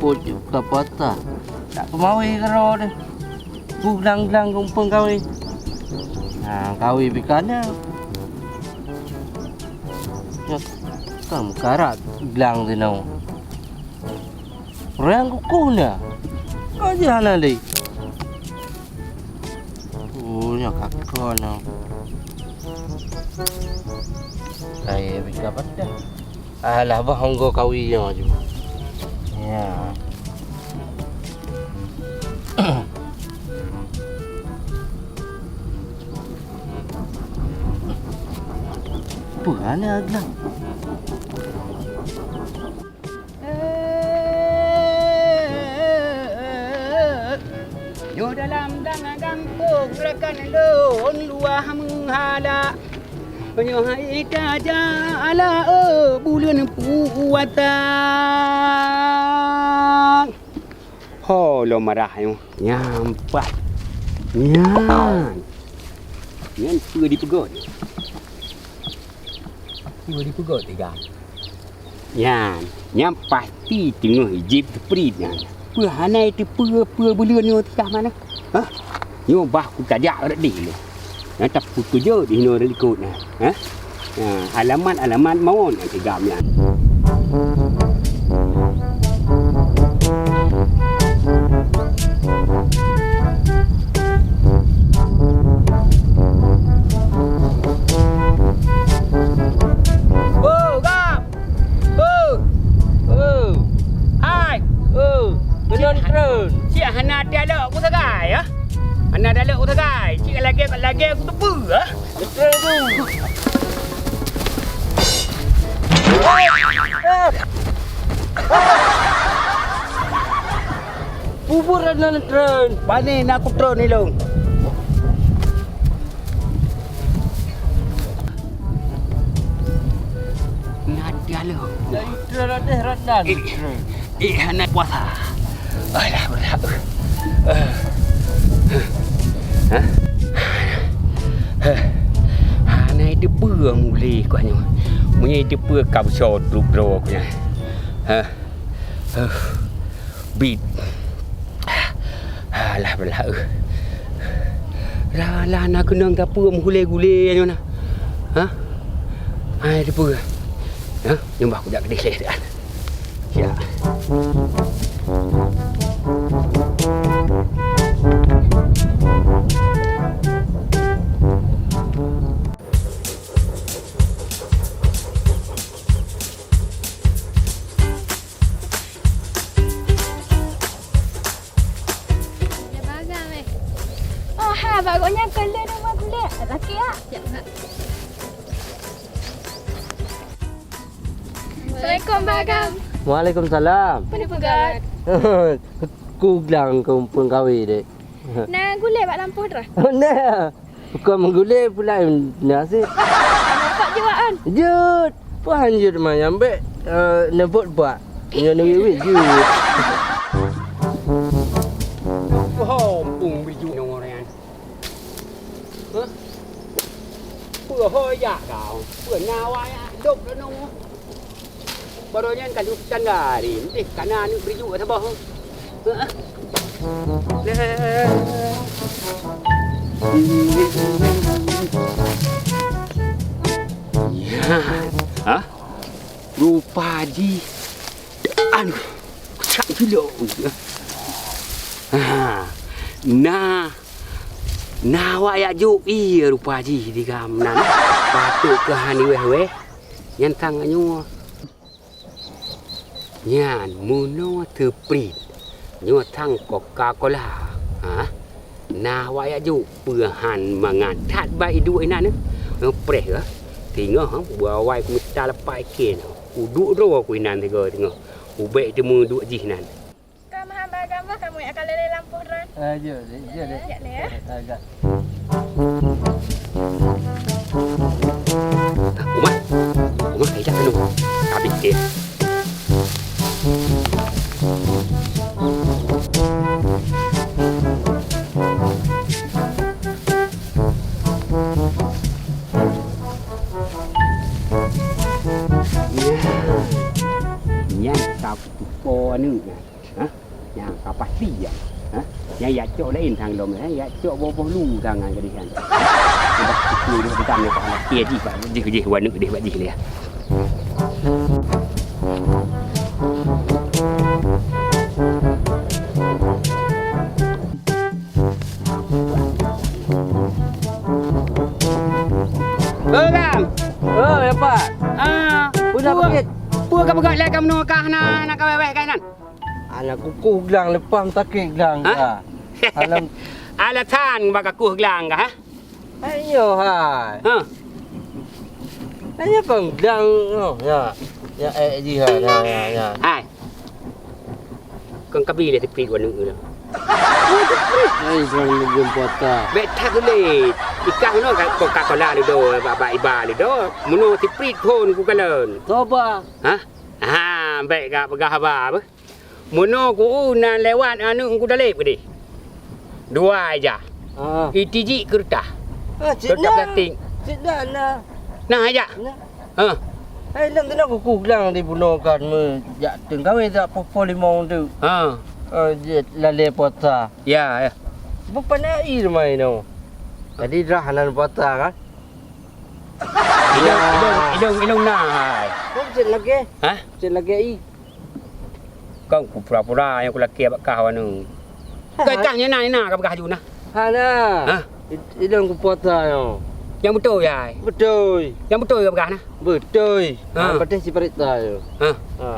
pujuk ke patah. Tak kemawi karo dah. Bulang-bulang kumpul kawi. Nah, kawi bikana. Ya, kamu karat bilang dinau. Orang kukuna. Aja nali. Nya kakona. Saya bika patah. Alah bah honggo kawi nya je. Ya. Puana agak. Yo dalam dangan kampung rekan lon luah menghala. Yo hai kaja ala bulan puatan. Ho lo marah yo nyampat. Nyan. Nyan pur di pegot. Pur di pegot tiga. Nyan, nyan pasti tengah jeep prit nyan. Pur hanai tu pur bulan ni tiga mana? Ha? Yo bah ku kajak dak di le. Nak tak putu je di no relikut nah. Ha? Alamat mau nak tiga nyan. Lagi aku tepu ah. Betul tu. Bubur ada tren. Panen aku tron ni long. Nadia lo. Dari tren ada radan. Hanat puasa. Alah berat. Hanai depa muli ko nyo. Munyi depa kau so dro ko nya. Bit. Alah belah. Lah nak kenang depa mule-gule nyo nah. Ha? Ai depa. Ha? Nyumbah aku dak kedih dah. Ya. Bagusnya kulit rumah kulit. Laki ah. Ya. Assalamualaikum bagam. Waalaikumsalam. Mana pegat? Ku bilang kumpul kawi dek. Nah, gulai bak lampu dah. Nah. Bukan menggulai pula nasi. Nampak jiwaan. Jut. Puan jut mah ambek nebut buat. Yang nawi jut. Oh, pung biju nong orang. Pur hoi ya kau. Pur nawai dok dah nong. Barunya kan tu standari. Mesti kana ni biju atau bah. Ya. Ha? Rupa ji. Anu. Sak kilo. Nah waya juk iya rupa ji di gamnan. Patut ke hani weh yang tangannya. Nyan muno terprit. Nyo tang Coca-Cola. Ha? Nah waya juk perhan mangan tat bai dua nan. Preh ke? Tengok ha buai ku ta lepai ken. Uduk ro ku nan tengok tengok. Ubek temu duk ji nan. Kamu yang akan lele lampu ran. Je dek. Ya le ya. Agak. Umar kejap dulu. Habis dia. Yang tak po ni. Ha? pasti ya. Ha? Yang ya cok lain tang lom ya cok boboh lu tangan ke dia. Dah tu dia tam ni pak. Dia ji pak ji warna dia pak ji dia. Bang. Oh, ya Pak. Puna pakit. Pua ka pegat lai kamu kah nak kawai kainan. Anak kuku gelang lepas takik gelang Ha? ka. Alam Alatan bak aku gelang kah? ayo hai. Ha. Ayo pang gelang oh ya. Ya ji ha ya. Hai. Kau kabi le tepi warna tu. Ai gelang legem pota. Bet tak boleh. Ikan no kau kakola ni do ba iba ni do. Muno tepi pun ku kalan. Toba. Ha? Ha, baik gak pegah apa apa? Muno ku nan lewat anu ku dalep ke di. Dua aja. Ah. Itiji kertas. Cik Kertas plastik. Cik na. Nah aja. Na. Ha. Ai lam tena kuku gelang dibunuhkan me. Ya teng kawe tak popo limau tu. Ha. Je lale pota. Ya, ya. Bukan ai mai no. Tadi rahanan pota kan. Ilong nah. Kau cik lagi. Ha? Cik lagi ai. Kau ku pura-pura yang ku laki bakah anu. Kau tanya nah kau bakah juna. Hana. Ha? Idong ku pota yo. Yang betul ya. Betul. Yang betul kau bakah nah. Betul. Ha. Pati si perita yo. Ha. Ha.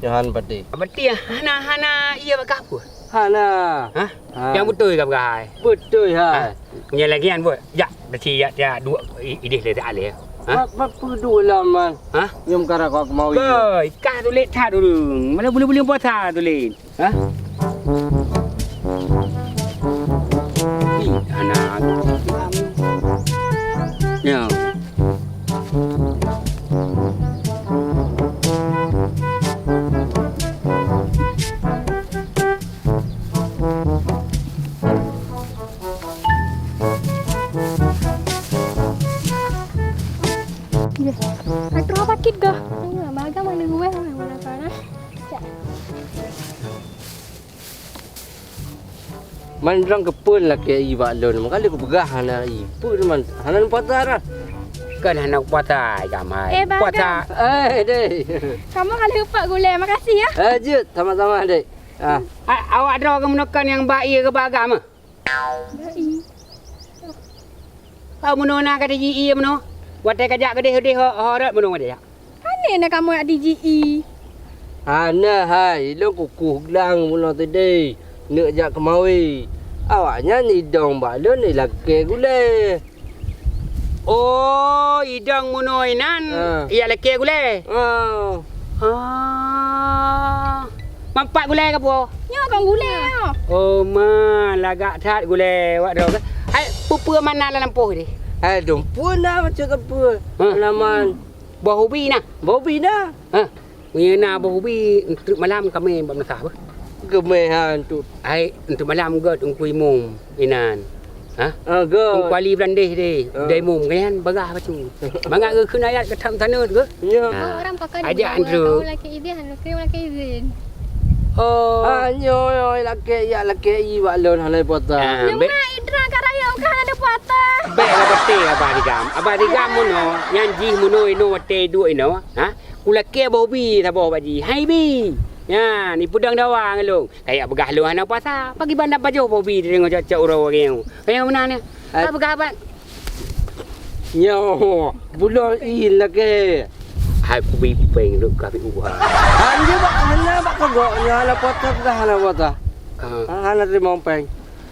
Johan pati. Berarti hana iya bakah apa? Hana. Ha? Ha. Yang betul kau bakah. Betul ha. Punya lagi kan buat. Ya, berarti ya dua idih le tak ale. Ha? Apa perlu laman? Ha? Yang kara kau mau ini. Koi, kah tu lek tak dulu. Mana boleh puasa tu lek. Ha? Anak. Ya. Atro pakit ga. Baga mana gue mana kana. Mandrang kepul lah ke i balon. Makali ku pegah hana i. Pun man hanan patara. Kan anak puasa jamai. Baga. Puasa. Dek. Kamu kan lupa gule. Makasih ya. Jut, sama-sama dek. Ah. Awak ada kamu menekan yang baik ke bagam? Kau menona kata GE meno. Watai kajak gede horat meno dia. Ane nak kamu nak DGE. Hana hai, lo kuku gelang mula tadi. Nak jak kemawi. Awaknya ni dong balon ni laki gule. Oh, idang munoinan. Iya leke gule. Oh. Mampat gule ke apa? Nyo kan gule. Oh, lagak tat gule. Wak dah. Hai, pupu mana dalam poh ni? Hai, dong pun dah macam apa? Laman. Buah ubi nah. Bobi dah. Ha. Wina buah ubi untuk malam kami bermesah apa? Gemehan tu. Ai untuk malam god ungkui mum inan. Ha? Go. Ungkuali brandeh deh. Dai mum kan bagah batu. Mangak ke kena ayat ke tam tanah ke? Ya. Orang pakai Ajak Andrew. laki izin, laki izin. Oh. Anyo laki ya laki i balon halai pota. Yang mana idra karaya kan ada puasa. Baik abate abadigam. Abadigam muno yang ji muno ino wate du ino. Ha? Kulake bobi ta bo baji. Hai bi. Ya, ni pudang dawang lu. Kayak begah lu anak puasa. Pagi bandar baju bobi dia tengok cak uro geng. Kayak mana ni? Apa begah apa? Nyo, bulan i laki. Hai bobi peng lu ka bi uha. Hanya bak kagok nya ala pota dah ala pota. Hana terima peng.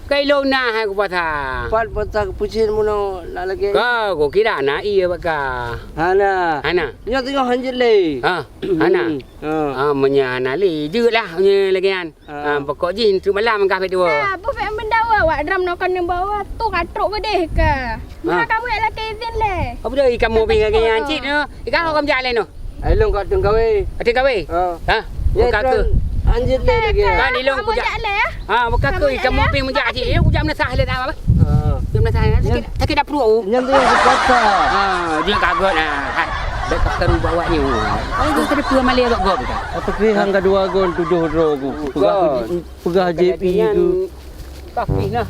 Kai lo na hai ku puasa. Pat pota pucin muno la lagi. Kau kira anak iya baka. Hana. Hana. Nya tengok hanjit le. Ha. Hana. Menya anak le. Je lah nya lagi kan. Pokok jin tu malam kah betul. Apa fek mendawa awak dram nak kena bawa tu katruk ke deh ke. Mana kamu nak laki izin le. Apa dah ikan mau pergi ke yang cik tu? Ikan kau jalan tu. Elong kat tengkawe. Ada kawe? Ha? Buka ke? Hanjit le lagi. Kan ilong Kamu pujak. jak le ya. Ha, buka ke ikan mau pergi menjak cik. Aku jam nasah le tak apa. Jam nasah sakit dah perut aku. Nya tengok pota. Ha, dia kagut ah. Dak kapten bawa ni. Ai tu kena pua malih agak gop kan. Apa ke hang kedua gon tuduh rogo. Pegah JP tu. Kaki nah.